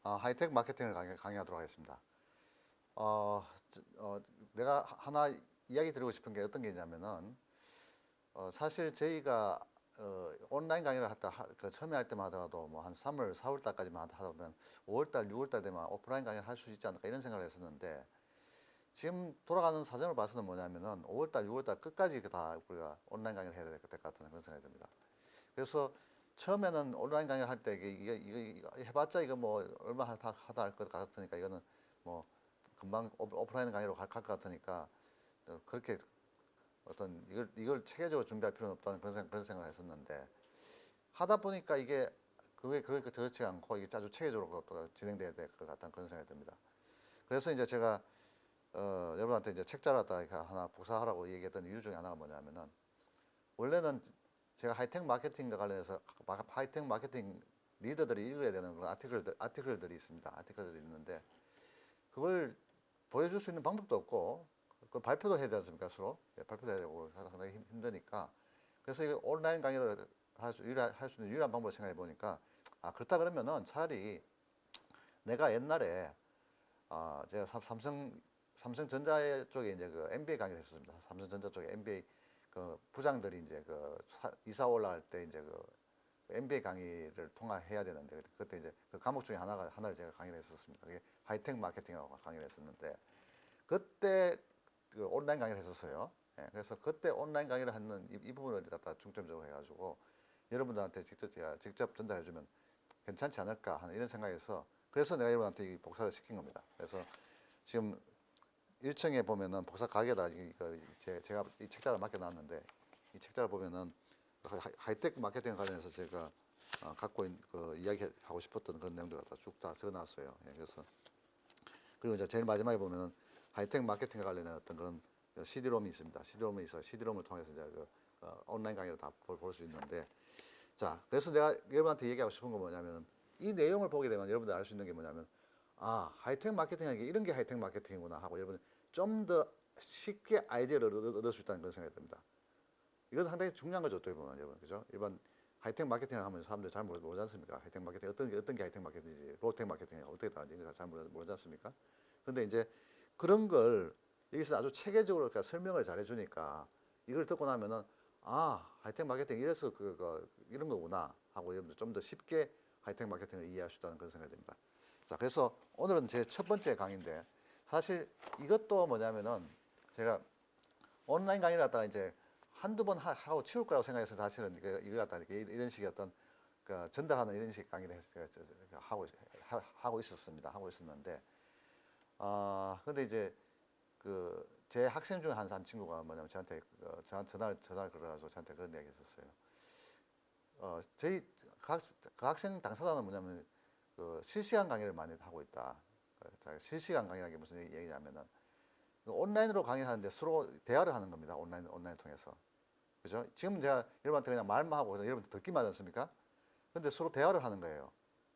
하이텍 마케팅을 강의하도록 하겠습니다. 어, 내가 하나 이야기 드리고 싶은 게 어떤 게 있냐면은, 사실 저희가 온라인 강의를 처음에 할 때만 하더라도 뭐 한 3월, 4월 달까지만 하다 보면 5월 달, 6월 달 되면 오프라인 강의를 할 수 있지 않을까 이런 생각을 했었는데, 지금 돌아가는 사정을 봐서는 뭐냐면은 5월 달, 6월 달 끝까지 다 우리가 온라인 강의를 해야 될 것 같은 그런 생각이 듭니다. 그래서 처음에는 온라인 강의를 할 때 이거 해봤자 이거 뭐 얼마 하다 할 것 같으니까 이거는 뭐 금방 오프라인 강의로 갈 것 같으니까 그렇게 어떤 이걸 체계적으로 준비할 필요는 없다는 그런 생각을 했었는데, 하다 보니까 이게 그게 그렇게 그렇지 않고 이게 아주 체계적으로 또 진행돼야 될 것 같다는 그런 생각이 듭니다. 그래서 이제 제가 여러분한테 이제 책자라다 하나 복사하라고 얘기했던 이유 중에 하나가 뭐냐면은, 원래는 제가 하이텍 마케팅과 관련해서 하이텍 마케팅 리더들이 읽어야 되는 그런 아티클들이 있습니다. 아티클들이 있는데, 그걸 보여줄 수 있는 방법도 없고, 그 발표도 해야 되지 않습니까? 서로. 발표도 해야 되고 상당히 힘드니까. 그래서 이거 온라인 강의를 할 수 있는 유일한 방법을 생각해 보니까, 그렇다 그러면은 차라리 내가 옛날에 제가 삼성전자 쪽에 이제 그 MBA 강의를 했었습니다. 삼성전자 쪽에 MBA 그 부장들이 이제 이사 올라갈 때 이제 그 MBA 강의를 통화해야 되는데, 그때 이제 그 과목 중에 하나를 제가 강의를 했었습니다. 그게 하이텍 마케팅이라고 강의를 했었는데, 그때 그 온라인 강의를 했었어요. 예, 그래서 그때 온라인 강의를 하는 이 부분을 갖다 중점적으로 해가지고 여러분들한테 제가 직접 전달해주면 괜찮지 않을까 하는 이런 생각에서, 그래서 내가 여러분한테 이 복사를 시킨 겁니다. 그래서 지금 1층에 보면은 복사 가게다 제가 이 책자를 맡겨놨는데, 이 책자를 보면은 하이텍 마케팅 관련해서 제가 갖고 있는 그 이야기하고 싶었던 그런 내용들을 쭉 다 적어놨어요. 예, 그래서 그리고 이제 제일 마지막에 보면은 하이텍 마케팅에 관련된 어떤 그런 CD롬이 있습니다. CD롬이 있어 CD롬을 통해서 이제 온라인 강의를 다 볼 수 있는데, 자, 그래서 내가 여러분한테 얘기하고 싶은 건 뭐냐면, 이 내용을 보게 되면 여러분들 알 수 있는 게 뭐냐면, 하이텍 마케팅이 이런 게 하이텍 마케팅이구나 하고 여러분 좀 더 쉽게 아이디어를 얻을 수 있다는 그런 생각이 듭니다. 이건 상당히 중요한 거죠, 어떻게 보면 여러분, 그죠? 일반 하이텍 마케팅을 하면 사람들이 잘 모르지 않습니까? 하이텍 마케팅 어떤 게 하이텍 마케팅인지, 로텍 마케팅이 어떻게 다른지 이런 잘 모르지 않습니까? 근데 이제 그런 걸 여기서 아주 체계적으로 그러니까 설명을 잘 해주니까, 이걸 듣고 나면은 하이텍 마케팅 이래서 이런 거구나 하고 여러분들 좀 더 쉽게 하이텍 마케팅을 이해할 수 있다는 그런 생각이 듭니다. 자, 그래서 오늘은 제 첫 번째 강의인데, 사실 이것도 뭐냐면은 제가 온라인 강의를 갖다가 이제 한두 번 하고 치울 거라고 생각해서 사실은 이걸 갖다가 이런 식의 어떤 전달하는 이런 식 강의를 하고 있었습니다. 하고 있었는데, 근데 이제 제 학생 중에 한 친구가 뭐냐면 저한테 전화를 걸어가지고 저한테 그런 이야기 했었어요. 저희 그 학생 당사자는 뭐냐면 실시간 강의를 많이 하고 있다. 실시간 강의라는 게 무슨 얘기냐면은, 온라인으로 강의하는데 서로 대화를 하는 겁니다. 온라인 통해서. 그죠? 지금 제가 여러분한테 그냥 말만 하고 여러분들 듣기만 하지 않습니까? 근데 서로 대화를 하는 거예요.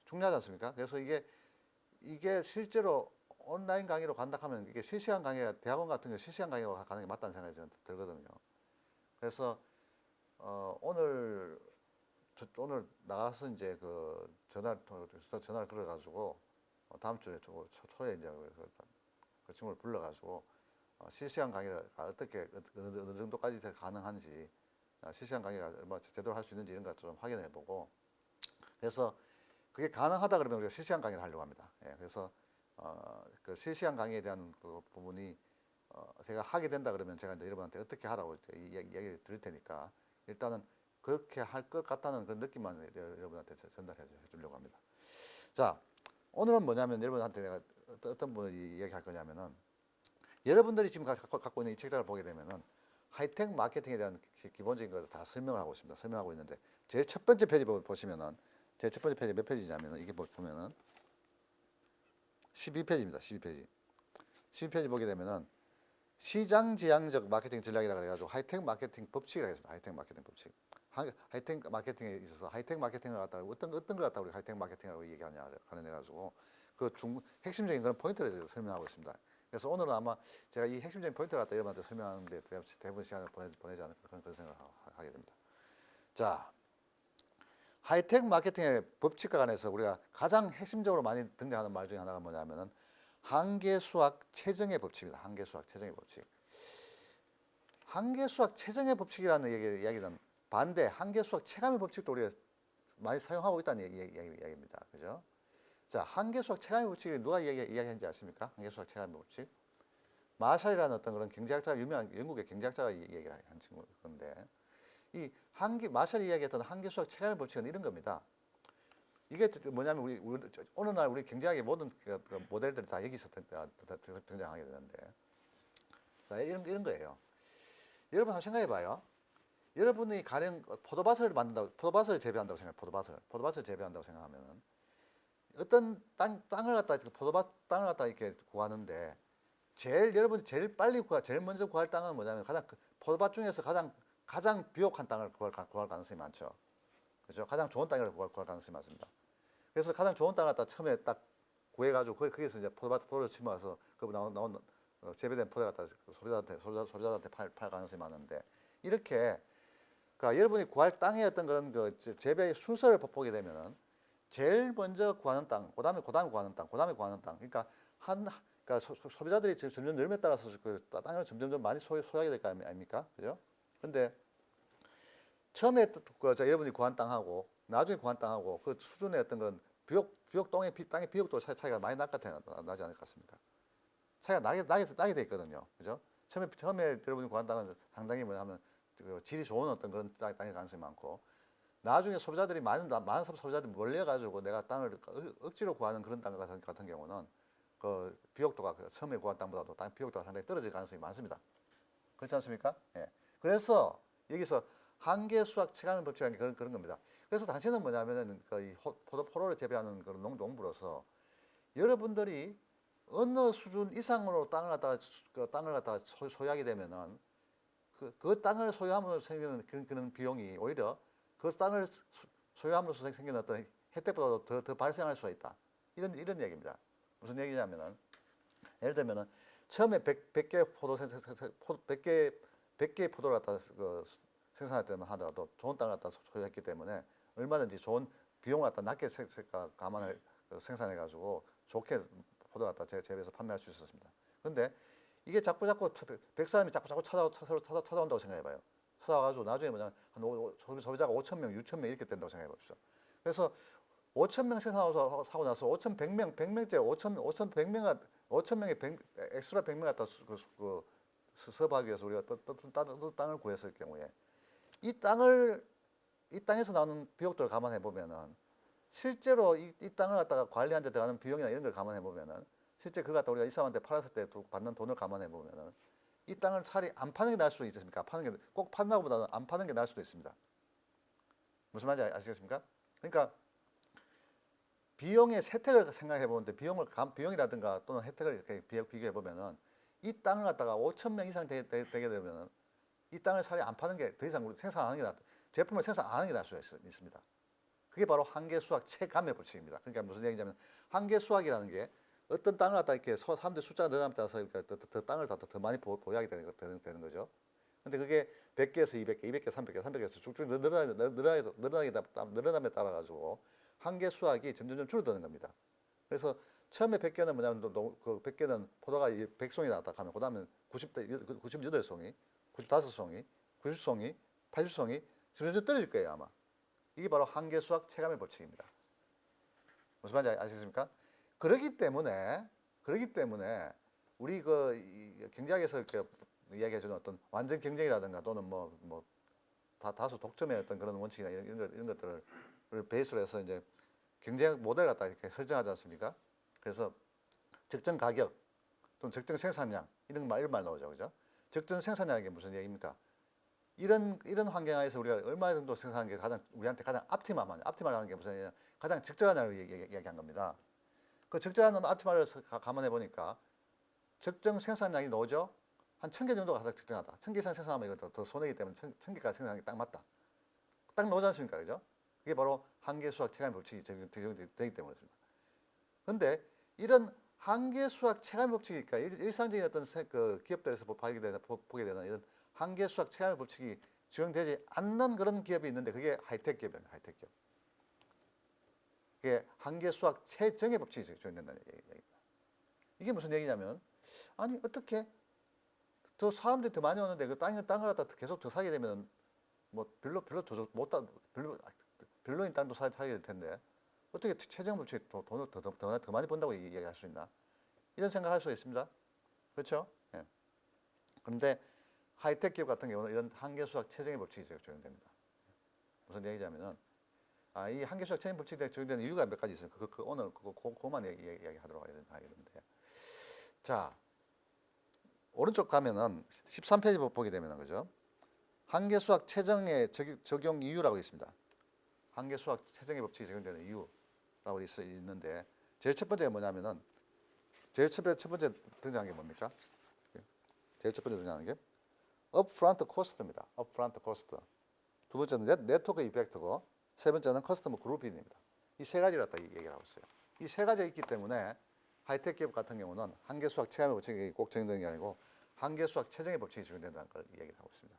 중요하지 않습니까? 그래서 이게 실제로 온라인 강의로 간다 하면 이게 실시간 강의가, 대학원 같은 게 실시간 강의가 가는 게 맞다는 생각이 저는 들거든요. 그래서 오늘 나가서 이제 전화를 걸어가지고 다음 주에 초에 이제 그 친구를 불러가지고 실시간 강의를 어떻게 어느 정도까지 가능한지, 실시간 강의가 얼마 제대로 할 수 있는지 이런 걸 좀 확인해보고, 그래서 그게 가능하다 그러면 우리가 실시간 강의를 하려고 합니다. 예, 그래서 그 실시간 강의에 대한 그 부분이 제가 하게 된다 그러면 제가 이제 여러분한테 어떻게 하라고 이야기를 드릴 테니까, 일단은 그렇게 할 것 같다는 그런 느낌만 여러분한테 전달해 주려고 합니다. 자, 오늘은 뭐냐면 여러분한테 내가 어떤 분이 이야기할 거냐면은, 여러분들이 지금 갖고 있는 이 책자를 보게 되면은 하이텍 마케팅에 대한 기본적인 것을 다 설명을 하고 있습니다. 설명하고 있는데, 제일 첫 번째 페이지 보시면은, 제일 첫 번째 페이지 몇 페이지냐면은, 이게 보면은 12페이지입니다. 12페이지. 12페이지 보게 되면은 시장 지향적 마케팅 전략이라고 해가지고 하이텍 마케팅 법칙이라고 했습니다. 하이텍 마케팅 법칙. 하이텍 마케팅에 있어서 하이텍 마케팅을 갖다가 어떤 걸 갖다가 우리 하이텍 마케팅이라고 얘기하냐 하는 해가지고 핵심적인 그런 포인트를 설명하고 있습니다. 그래서 오늘은 아마 제가 이 핵심적인 포인트를 갖다 여러분한테 설명하는데 대부분 시간을 보내지 않을까 그런 생각을 하게 됩니다. 자, 하이텍 마케팅의 법칙과 관해서 우리가 가장 핵심적으로 많이 등장하는 말 중에 하나가 뭐냐면은 한계수학 최정의 법칙입니다. 한계수학 최정의 법칙. 한계수학 최정의 법칙이라는 이야기는 반대 한계수학 체감의 법칙도 우리가 많이 사용하고 있다는 이야기입니다. 그죠? 자, 한계수학 체감의 법칙이 누가 이야기했는지 아십니까? 한계수학 체감의 법칙. 마샬이라는 어떤 그런 경제학자, 유명한 영국의 경제학자가 얘기를 한 친구 건데, 이 마샬이 이야기했던 한계수학 체감의 법칙은 이런 겁니다. 이게 뭐냐면 어느 날 우리 경제학의 모든 그 모델들이 다 여기서 등장하게 되는데, 자, 이런 거예요. 여러분 한번 생각해봐요. 여러분이 가령 포도밭을 만든다고, 포도밭을 재배한다고 포도밭을 재배한다고 생각하면은 어떤 땅을 갖다 포도밭 땅을 갖다 이렇게 구하는데 여러분이 제일 먼저 구할 땅은 뭐냐면 포도밭 중에서 가장 비옥한 땅을 구할 가능성이 많죠. 그죠? 가장 좋은 땅을 구할 가능성이 많습니다. 그래서 가장 좋은 땅을 갖다 처음에 딱 구해가지고 거기서 이제 포도를 심어서 그 나온 재배된 포도를 갖다 소비자한테 팔 가능성이 많은데 이렇게 그러니까 여러분이 구할 땅의 어떤 그런 그 재배의 순서를 보게 되면은 제일 먼저 구하는 땅, 그다음에 구하는 땅, 그다음에 구하는 땅. 그러니까 그러니까 소비자들이 점점 늘에 따라서 그 땅을 점점 많이 소유하게 될 거 아닙니까? 그죠? 근데 처음에 여러분이 구한 땅하고 나중에 구한 땅하고 그 수준의 어떤 건 땅의 비옥도 차이가 많이 나지 않을 것 같습니까? 차이가 나게 돼 있거든요. 그죠? 처음에 여러분이 구한 땅은 상당히 뭐냐면 질이 좋은 어떤 그런 땅일 가능성이 많고 나중에 많은 소비자들이 몰려가지고 내가 땅을 억지로 구하는 그런 땅 같은 경우는 그 비옥도가 처음에 구한 땅보다도 비옥도가 상당히 떨어질 가능성이 많습니다. 그렇지 않습니까? 예. 그래서 여기서 한계수학 체감의 법칙이라는 게 그런 겁니다. 그래서 당신은 뭐냐면은 그 포도를 재배하는 그런 농부로서 여러분들이 어느 수준 이상으로 땅을 갖다가 소유하게 되면은 그 땅을 소유함으로 생기는 그런 비용이 오히려 그 땅을 소유함으로써 생기는 어떤 혜택보다도 더 발생할 수가 있다. 이런 얘기입니다. 무슨 얘기냐면은 예를 들면은 처음에 100개 포도를 갖다 생산할 때만 하더라도 좋은 땅을 갖다 소유했기 때문에 얼마든지 좋은 비용을 갖다 낮게 감안을 생산해 가지고 좋게 포도를 갖다 재배해서 판매할 수 있었습니다. 그런데 이게 자꾸 100사람이 자꾸 찾아온다고 생각해봐요. 찾아와가지고 나중에 뭐냐면 소비자가 5,000명, 6,000명 이렇게 된다고 생각해봅시다. 그래서 5,000명 생산하고 나서 5,100명, 100명째 5,100명의 엑스트라 100명 갖다 수업하기 위해서 우리가 땅을 구했을 경우에 이 땅에서 나오는 비용들을 감안해 보면은 실제로 이 땅을 갖다가 관리하는 데 들어가는 비용이나 이런 걸 감안해 보면은 실제 그거 갖다 우리가 이 사람한테 팔았을 때 받는 돈을 감안해 보면은 이 땅을 차라리 안 파는 게 나을 수도 있습니까? 꼭 판다고 보다는 안 파는 게 나을 수도 있습니다. 무슨 말인지 아시겠습니까? 그러니까 비용의 혜택을 생각해 보는데 비용이라든가 또는 혜택을 이렇게 비교해 보면은 이 땅을 갖다가 5,000명 이상 되게 되면은 이 땅을 차라리 안 파는 게 더 이상 우리 제품을 생산 안 하는 게 나을 수가 있습니다. 그게 바로 한계수학 체감의 법칙입니다. 그러니까 무슨 얘기냐면 한계수학이라는 게 어떤 땅을 갖다 이렇게 사람들 숫자가 늘어남에 따라서 더 땅을 더 많이 보유하게 되는 거죠. 근데 그게 100개에서 200개, 200개, 300개, 300개에서 쭉쭉 늘어남에 따라 가지고 한계 수확이 점점 줄어드는 겁니다. 그래서 처음에 100개는 뭐냐면 그 100개는 포도가 100송이 나왔다 하면 그다음에 98송이, 95송이, 90송이, 80송이 점점 떨어질 거예요, 아마. 이게 바로 한계 수확 체감의 법칙입니다. 무슨 말인지 아시겠습니까? 그렇기 때문에 우리 경제학에서 이야기해주는 어떤 완전 경쟁이라든가 또는 다수 독점의 어떤 그런 원칙이나 이런 것들을 베이스로 해서 이제 경쟁 모델 갖다 이렇게 설정하지 않습니까? 그래서 적정 가격 또는 적정 생산량 이런 말 나오죠, 그죠? 적정 생산량이 무슨 얘기입니까? 이런 환경 하에서 우리가 얼마 정도 생산하는 게 우리한테 가장 옵티말하는 게 무슨 얘기냐? 가장 적절하냐를 이야기한 겁니다. 그 적절한 옵티말을 감안해 보니까 적정 생산량이 나오죠. 한 1,000개 정도가 가장 적정하다. 1,000개 이상 생산하면 이거 더 손해이기 때문에 1,000개까지 생산하는 게 딱 맞다. 딱 나오지 않습니까, 그죠? 그게 바로 한계수학 체감 법칙이 적용되기 때문이었습니다. 그런데 이런 한계수학 체감 법칙이니까 일상적인 어떤 기업들에서 보게 되는 이런 한계수학 체감 법칙이 적용되지 않는 그런 기업이 있는데 그게 하이텍 기업입니다. 하이텍 기업. 그게 한계수학 최정의 법칙이 적용된다는 얘기입니다. 이게 무슨 얘기냐면 아니 어떻게 더 사람들이 더 많이 오는데 그 땅을 갖다 계속 더 사게 되면 뭐 별로 못다 별로인 땅도 사게 될 텐데 어떻게 최정 법칙 돈을 더 많이 번다고 얘기할 수 있나? 이런 생각할 수 있습니다. 그렇죠? 예. 그런데 하이텍 기업 같은 경우는 이런 한계수학 최정의 법칙이 적용됩니다. 무슨 얘기냐면은 이 한계수학 최정 법칙이 적용되는 이유가 몇 가지 있어요. 오늘 그거만 얘기하도록 하겠는데, 자 오른쪽 가면은 13페이지 보게 되면은 그죠? 한계수학 최정의 적용 이유라고 있습니다. 한계수학 최정의 법칙이 적용되는 이유라고 있는데 제일 첫 번째가 뭐냐면은 제일 첫 번째 등장한 게 뭡니까? 제일 첫 번째 등장하는 게 upfront cost입니다. upfront cost. 두 번째는 네트워크 이펙트고 세 번째는 커스터머 그룹입니다. 이 세 가지를 갖다 얘기를 하고 있어요. 이 세 가지가 있기 때문에 하이텍 기업 같은 경우는 한계수학 체감의 법칙이 꼭 적용되는 게 아니고 한계수학 최정의 법칙이 적용된다는 걸 얘기를 하고 있습니다.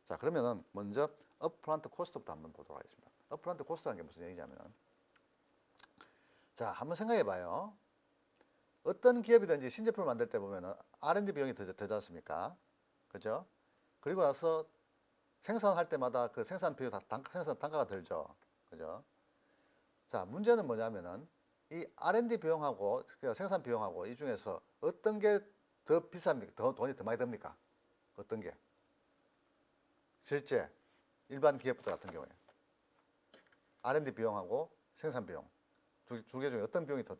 자, 그러면은 먼저 upfront cost부터 한번 보도록 하겠습니다. upfront cost라는 게 무슨 얘기냐면, 자, 한번 생각해 봐요. 어떤 기업이든지 신제품을 만들 때 보면은 R&D 비용이 들지 않습니까? 그죠? 그리고 나서 생산할 때마다 그 생산 비용 생산 단가가 들죠. 그죠? 자, 문제는 뭐냐면은 이 R&D 비용하고 생산 비용하고 이 중에서 어떤 게 더 비쌉니까? 돈이 더 많이 듭니까? 어떤 게? 실제 일반 기업들 같은 경우에 R&D 비용하고 생산 비용 두 개 중에 어떤 비용이 더